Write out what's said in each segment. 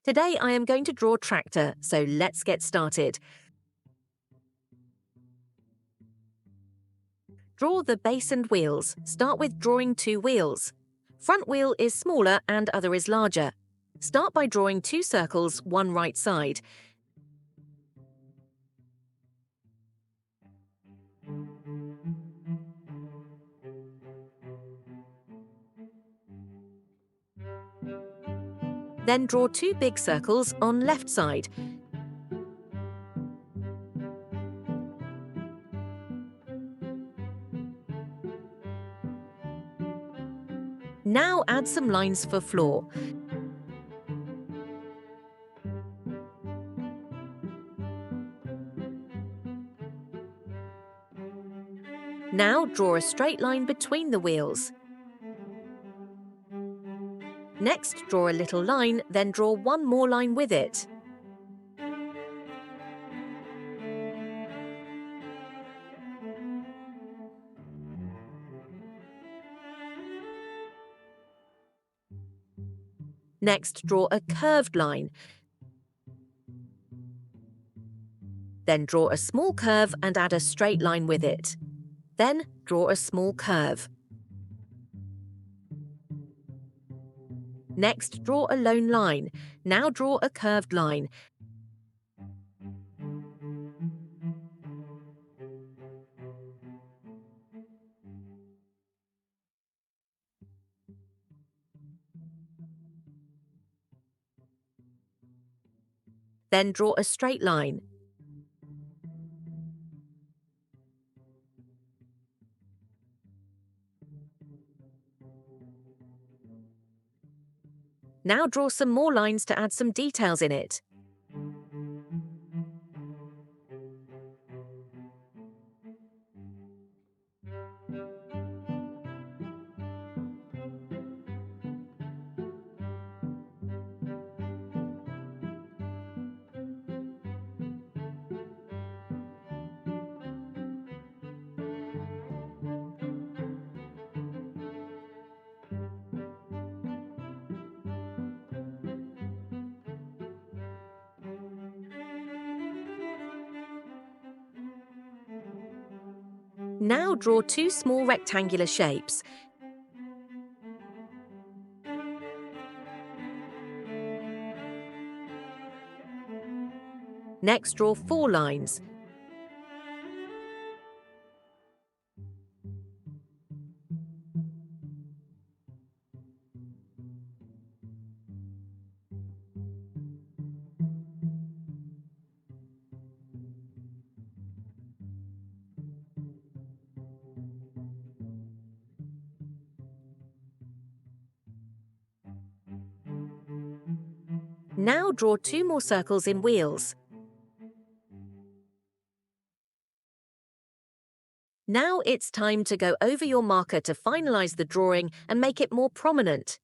Today I am going to draw a tractor, so let's get started. Draw the base and wheels. Start with drawing 2 wheels. Front wheel is smaller and other is larger. Start by drawing 2 circles, one right side. Then draw 2 big circles on left side. Now add some lines for floor. Now draw a straight line between the wheels. Next, draw a little line, then draw one more line with it. Next, draw a curved line. Then draw a small curve and add a straight line with it. Then draw a small curve. Next, draw a lone line. Now draw a curved line. Then draw a straight line. Now draw some more lines to add some details in it. Now draw 2 small rectangular shapes. Next, draw 4 lines. Now draw 2 more circles in wheels. Now it's time to go over your marker to finalize the drawing and make it more prominent.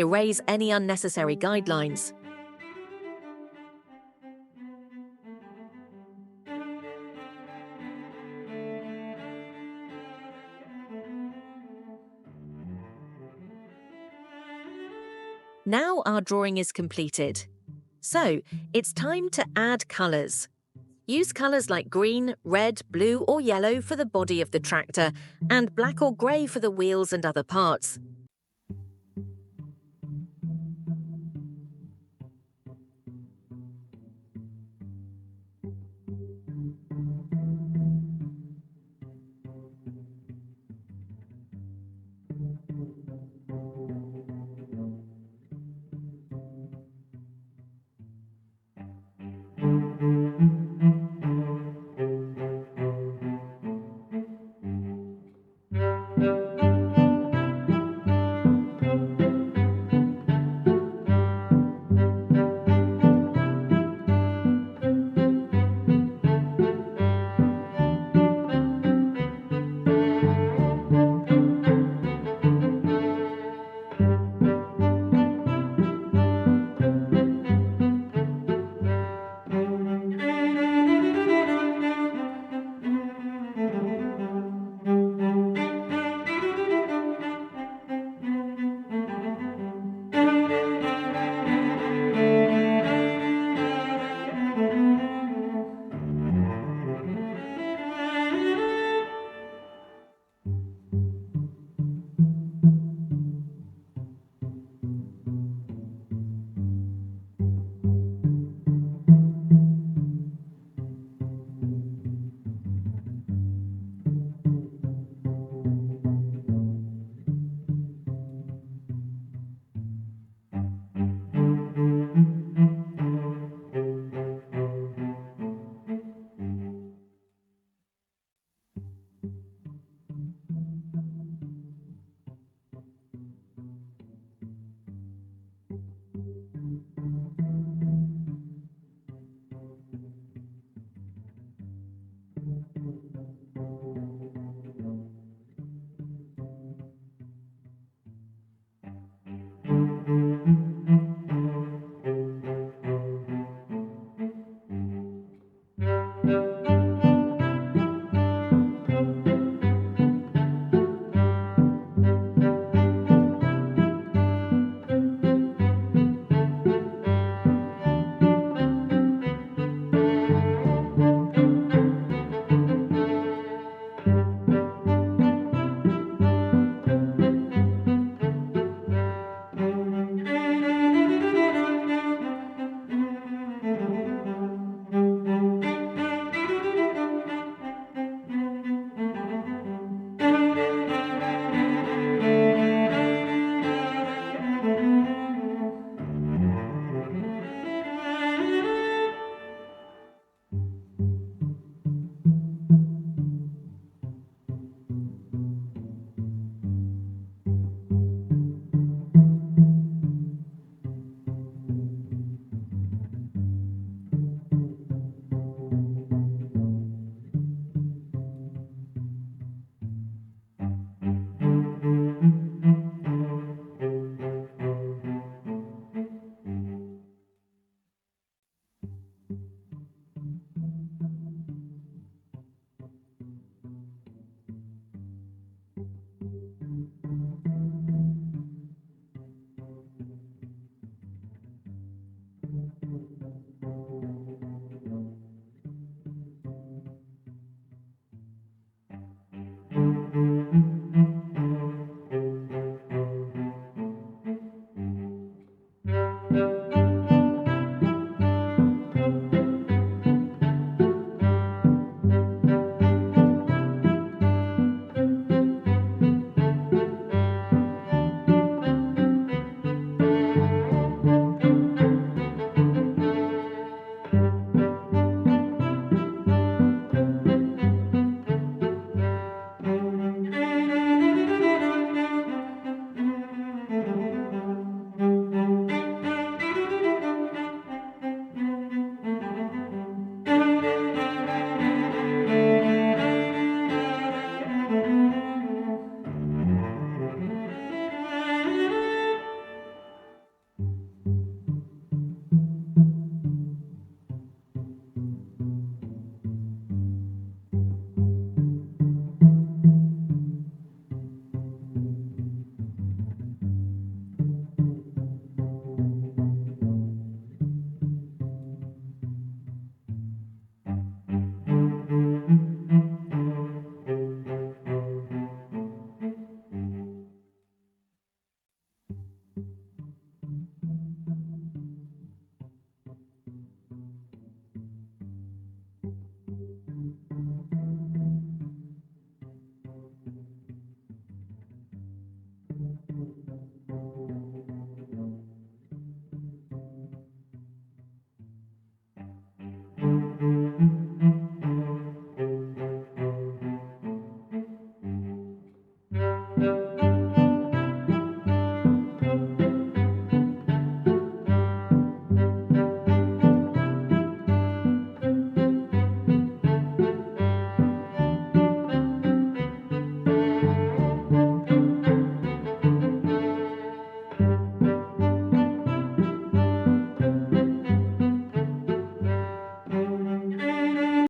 Erase any unnecessary guidelines. Now our drawing is completed. So, it's time to add colours. Use colours like green, red, blue or yellow for the body of the tractor and black or grey for the wheels and other parts.